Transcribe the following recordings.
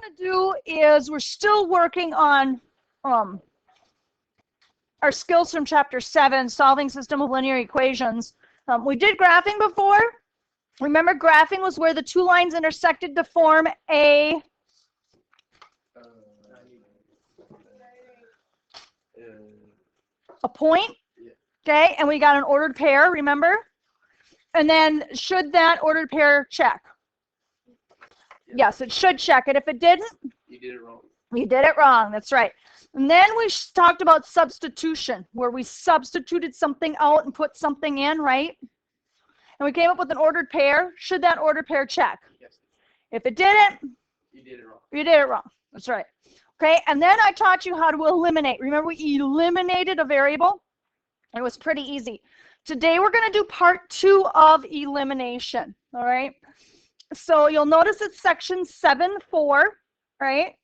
going to do is we're still working on our skills from chapter 7, solving system of linear equations. We did graphing before. Remember, graphing was where the two lines intersected to form a point, okay? And we got an ordered pair, remember? And then should that ordered pair check? Yes, it should check it. If it didn't, you did it wrong. You did it wrong, that's right. And then we talked about substitution, where we substituted something out and put something in, right? And we came up with an ordered pair. Should that ordered pair check? Yes. If it didn't, you did it wrong. You did it wrong. That's right. Okay, and then I taught you how to eliminate. Remember, we eliminated a variable? It was pretty easy. Today we're going to do part 2 of elimination, all right? So you'll notice it's section 7.4, right?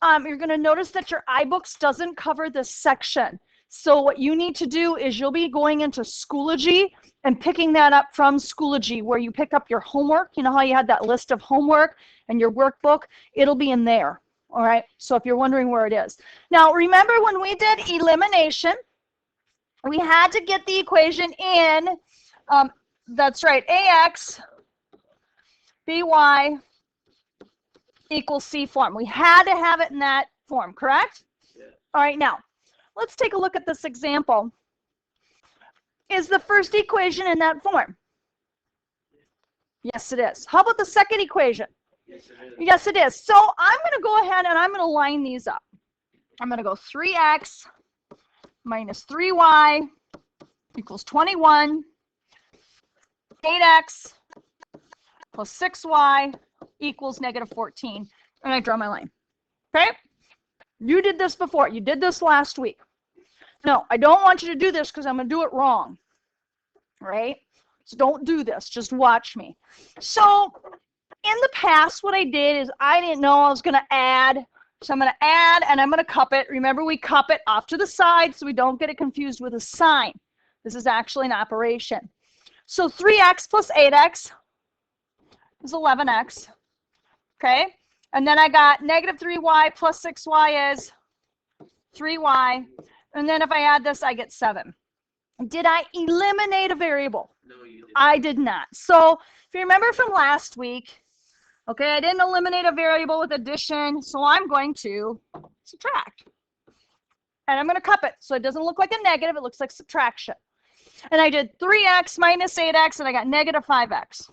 You're going to notice that your iBooks doesn't cover this section. So what you need to do is you'll be going into Schoology and picking that up from Schoology, where you pick up your homework. You know how you had that list of homework and your workbook? It'll be in there, all right? So if you're wondering where it is. Now, remember when we did elimination, we had to get the equation in, that's right, AX BY equals C form. We had to have it in that form, correct? Yeah. All right, now, let's take a look at this example. Is the first equation in that form? Yes, it is. How about the second equation? Yes, it is. Yes, it is. So I'm going to go ahead and I'm going to line these up. I'm going to go 3x minus 3y equals 21. 8x plus 6y equals negative 14. And I draw my line. Okay? You did this before. You did this last week. No, I don't want you to do this because I'm going to do it wrong. Right? So don't do this. Just watch me. So in the past, what I did is I didn't know I was going to add. So I'm going to add and I'm going to cup it. Remember, we cup it off to the side so we don't get it confused with a sign. This is actually an operation. So 3x plus 8x is 11x. Okay? And then I got negative 3y plus 6y is 3y. And then if I add this, I get 7. Did I eliminate a variable? No, you didn't. I did not. So if you remember from last week, okay, I didn't eliminate a variable with addition, so I'm going to subtract. And I'm going to cup it so it doesn't look like a negative, it looks like subtraction. And I did 3x minus 8x, and I got negative 5x.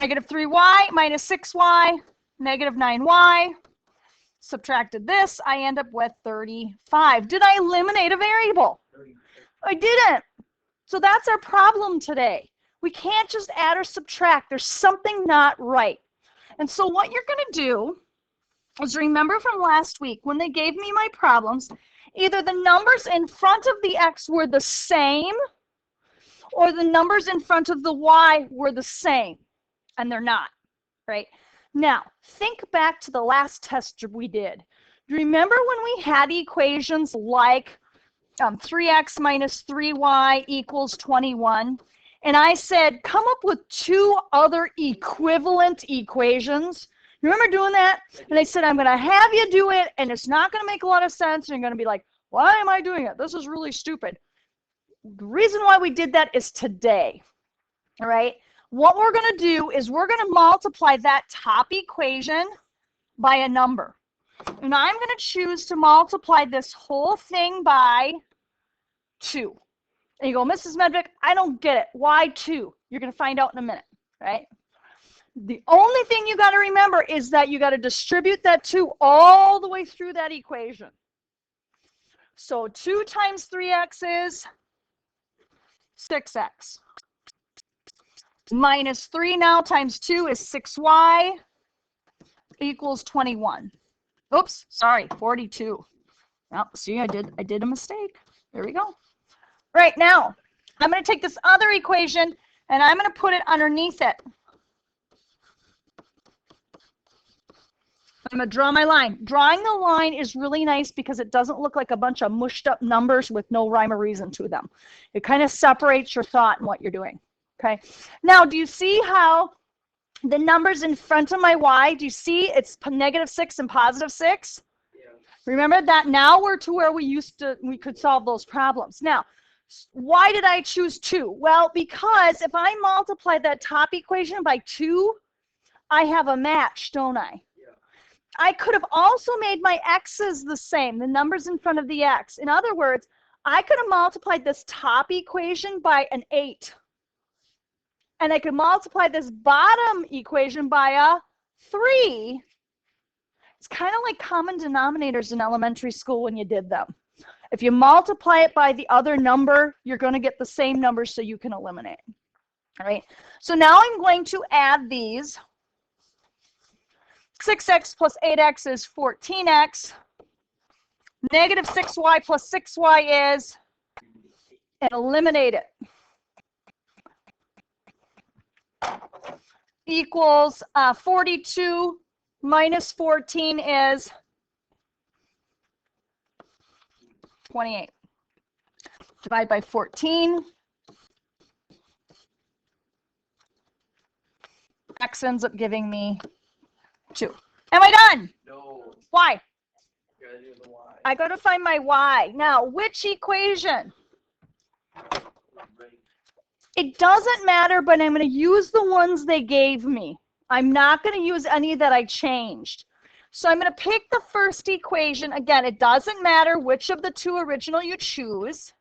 Negative 3y minus 6y, negative 9y. Subtracted this, I end up with 35. Did I eliminate a variable? I didn't. So that's our problem today. We can't just add or subtract. There's something not right. And so what you're going to do is remember from last week when they gave me my problems, either the numbers in front of the x were the same or the numbers in front of the y were the same. And they're not, right? Now, think back to the last test we did. Do you remember when we had equations like 3x minus 3y equals 21? And I said, come up with 2 other equivalent equations. You remember doing that? And I said, I'm going to have you do it, and it's not going to make a lot of sense. And you're going to be like, why am I doing it? This is really stupid. The reason why we did that is today, all right? What we're going to do is we're going to multiply that top equation by a number. And I'm going to choose to multiply this whole thing by 2. And you go, Mrs. Medvick, I don't get it. Why 2? You're going to find out in a minute, right? The only thing you got to remember is that you got to distribute that 2 all the way through that equation. So 2 times 3x is 6x. Minus 3 now times 2 is 6y equals 21. Oops, sorry, 42. Well, see, I did a mistake. There we go. Right now, I'm going to take this other equation and I'm going to put it underneath it. I'm going to draw my line. Drawing the line is really nice because it doesn't look like a bunch of mushed up numbers with no rhyme or reason to them. It kind of separates your thought and what you're doing. Okay. Now, do you see how the numbers in front of my y, do you see it's negative 6 and positive 6? Yeah. Remember that? Now we're to where we could solve those problems. Now, why did I choose 2? Well, because if I multiply that top equation by 2, I have a match, don't I? Yeah. I could have also made my x's the same, the numbers in front of the x. In other words, I could have multiplied this top equation by an 8. And I could multiply this bottom equation by a 3. It's kind of like common denominators in elementary school when you did them. If you multiply it by the other number, you're going to get the same number, so you can eliminate. All right. So now I'm going to add these. 6x plus 8x is 14x. Negative 6y plus 6y is, and eliminate it. Equals 42 minus 14 is 28. Divide by 14. X ends up giving me 2. Am I done? No. Why? You gotta do the y. I got to find my y. Now, which equation? Right. It doesn't matter, but I'm going to use the ones they gave me. I'm not going to use any that I changed. So I'm going to pick the first equation. Again, it doesn't matter which of the 2 original you choose.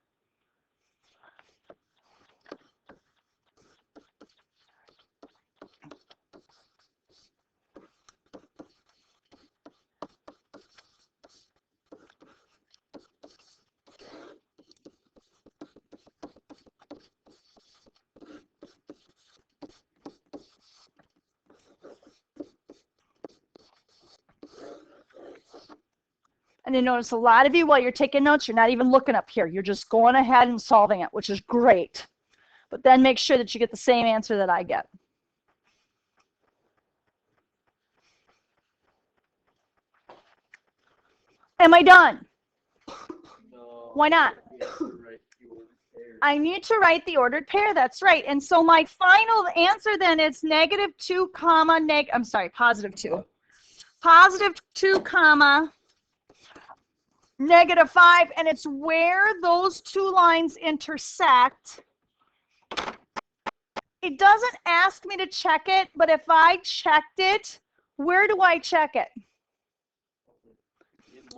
And you notice a lot of you, while you're taking notes, you're not even looking up here. You're just going ahead and solving it, which is great. But then make sure that you get the same answer that I get. Am I done? No. Why not? I need to write the ordered pair. That's right. And so my final answer then is negative 2 comma positive 2. Positive 2 comma negative 5, and it's where those 2 lines intersect. It doesn't ask me to check it, but if I checked it, where do I check it?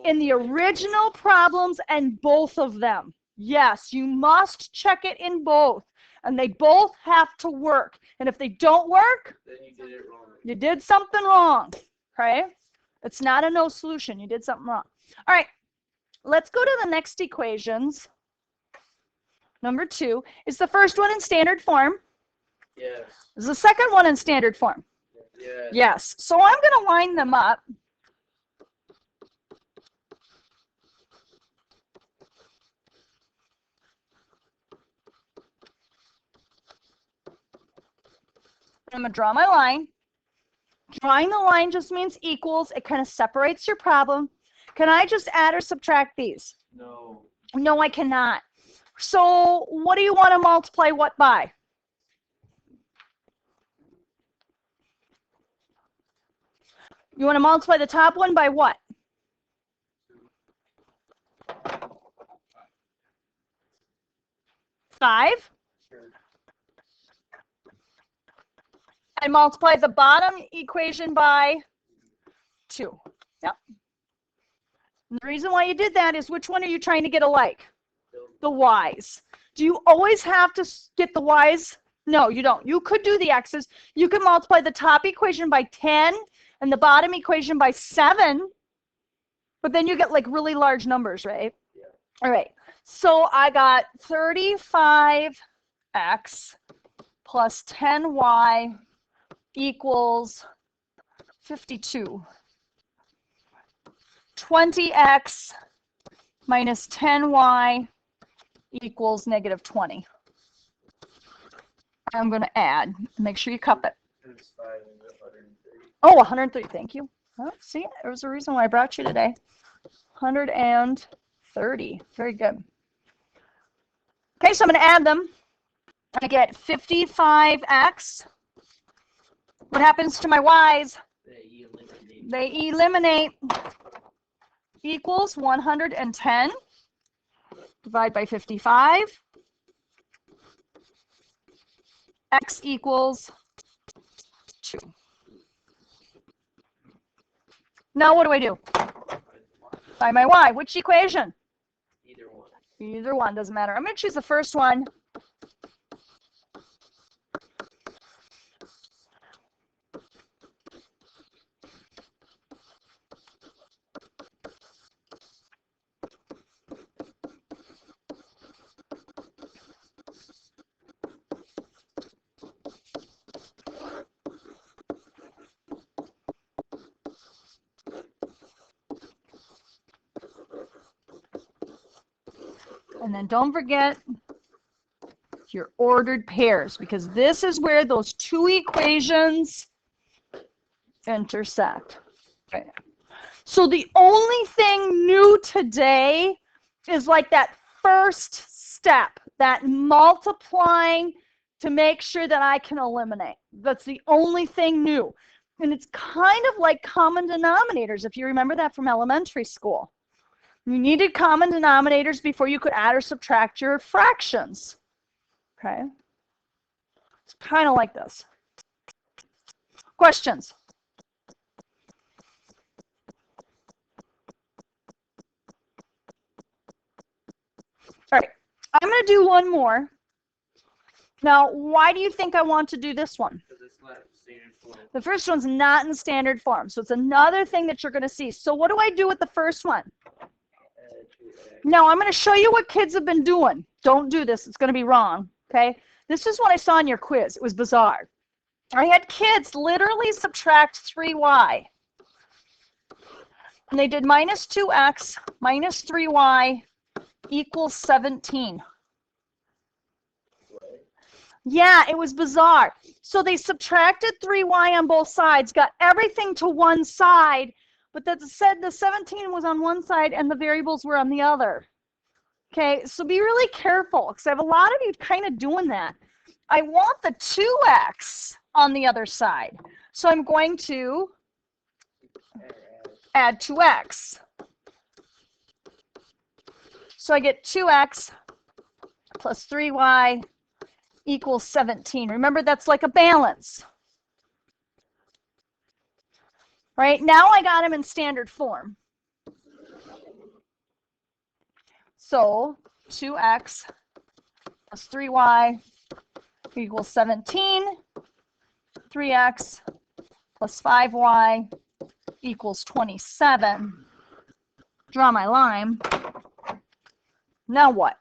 In the original problems and both of them. Yes, you must check it in both, and they both have to work. And if they don't work, then you did it wrong. You did something wrong. Okay? It's not a no solution. You did something wrong. All right. Let's go to the next equations. Number 2. Is the first one in standard form? Yes. Is the second one in standard form? Yes. Yes. So I'm going to line them up. I'm going to draw my line. Drawing the line just means equals. It kind of separates your problem. Can I just add or subtract these? No. No, I cannot. So what do you want to multiply what by? You want to multiply the top one by what? 5. And multiply the bottom equation by 2. Yep. And the reason why you did that is, which one are you trying to get alike? The y's. Do you always have to get the y's? No, you don't. You could do the x's. You can multiply the top equation by 10 and the bottom equation by 7. But then you get like really large numbers, right? Yeah. All right. So I got 35x plus 10y equals 52. 20x minus 10y equals negative 20. I'm going to add. Make sure you cup it. It's 5 and 130. Oh, 130. Thank you. Oh, see, there was a reason why I brought you today. 130. Very good. Okay, so I'm going to add them. I get 55x What happens to my y's? They eliminate. They eliminate. Equals 110. Divide by 55. X equals 2. Now what do I do? Find my y. Which equation? Either one. Either one, doesn't matter. I'm going to choose the first one. And then don't forget your ordered pairs, because this is where those two equations intersect. Okay. So the only thing new today is like that first step, that multiplying to make sure that I can eliminate. That's the only thing new. And it's kind of like common denominators, if you remember that from elementary school. You needed common denominators before you could add or subtract your fractions. Okay? It's kind of like this. Questions? All right, I'm going to do one more. Now, why do you think I want to do this one? Because it's not standard form. The first one's not in standard form, so it's another thing that you're going to see. So what do I do with the first one? Now, I'm going to show you what kids have been doing. Don't do this. It's going to be wrong, okay? This is what I saw in your quiz. It was bizarre. I had kids literally subtract 3y. And they did minus 2x minus 3y equals 17. Yeah, it was bizarre. So they subtracted 3y on both sides, got everything to one side, but that said the 17 was on one side and the variables were on the other. Okay, so be really careful, because I have a lot of you kind of doing that. I want the 2x on the other side. So I'm going to add 2x. So I get 2x plus 3y equals 17. Remember, that's like a balance. Right? Now I got them in standard form. So 2x plus 3y equals 17. 3x plus 5y equals 27. Draw my line. Now what?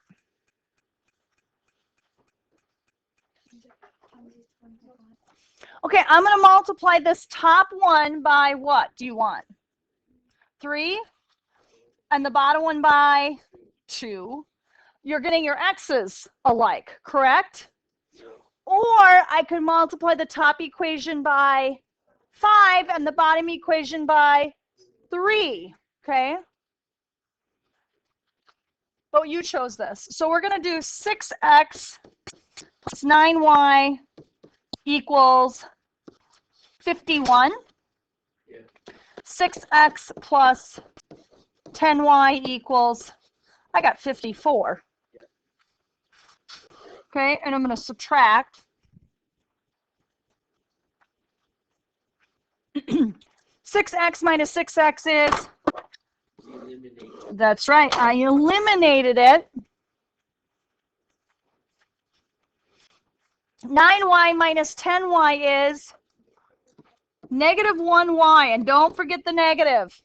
Okay, I'm going to multiply this top one by what do you want? 3? And the bottom one by 2. You're getting your x's alike, correct? Or I could multiply the top equation by 5 and the bottom equation by 3, okay? But you chose this. So we're going to do 6x plus 9y equals 51. Yeah. 6x plus 10y equals, I got 54. Okay, and I'm going to subtract. 6x minus 6x is? Eliminate. That's right, I eliminated it. 9y minus 10y is negative 1y, and don't forget the negative.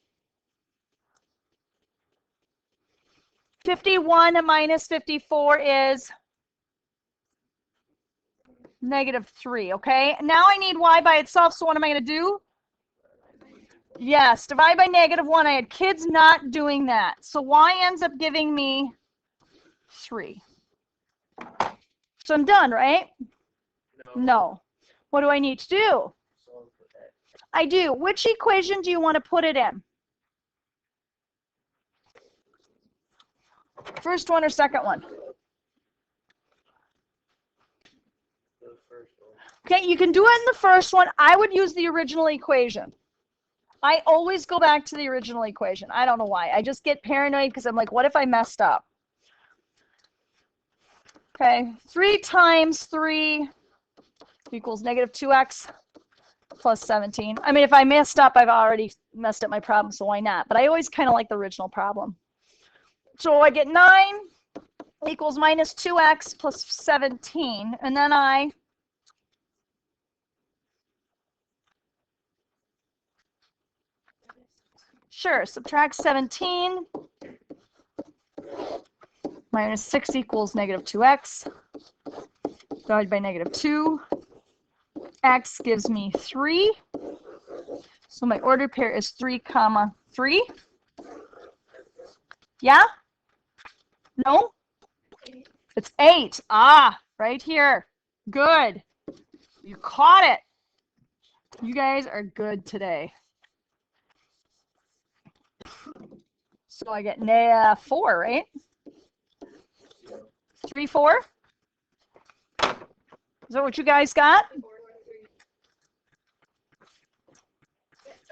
51 minus 54 is negative 3, okay? Now I need y by itself, so what am I going to do? Yes, divide by negative 1. I had kids not doing that. So y ends up giving me 3. So I'm done, right? No. What do I need to do? I do. Which equation do you want to put it in? First one or second one? The first one. Okay, you can do it in the first one. I would use the original equation. I always go back to the original equation. I don't know why. I just get paranoid because I'm like, what if I messed up? Okay, 3 times 3 equals negative 2x plus 17. I mean, if I messed up, I've already messed up my problem, so why not? But I always kind of like the original problem. So I get 9 equals minus 2x plus 17, and then I subtract 17 minus 6 equals negative 2x divided by negative 2. X gives me 3. So my ordered pair is 3 comma 3. Yeah? No? It's 8. Ah, right here. Good. You caught it. You guys are good today. So I get 4, right? 3, 4? Is that what you guys got?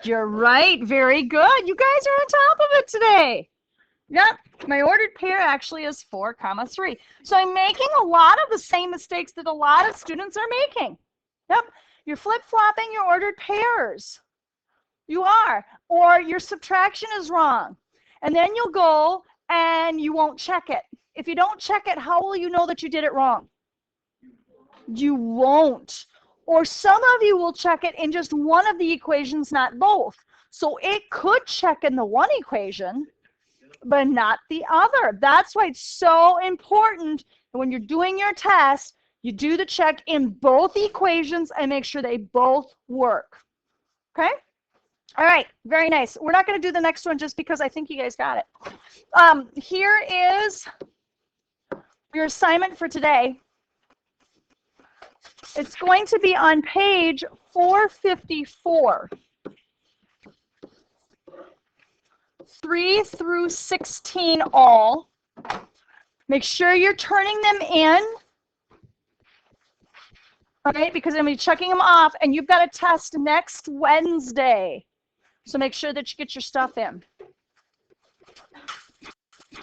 You're right. Very good. You guys are on top of it today. Yep. My ordered pair actually is 4 comma 3. So I'm making a lot of the same mistakes that a lot of students are making. Yep. You're flip-flopping your ordered pairs. You are. Or your subtraction is wrong. And then you'll go and you won't check it. If you don't check it, how will you know that you did it wrong? You won't. Or some of you will check it in just one of the equations, not both. So it could check in the one equation, but not the other. That's why it's so important that when you're doing your test, you do the check in both equations and make sure they both work. Okay? All right, very nice. We're not going to do the next one just because I think you guys got it. Here is your assignment for today. It's going to be on page 454. 3 through 16 all. Make sure you're turning them in. All right, because I'm going to be checking them off, and you've got a test next Wednesday. So make sure that you get your stuff in.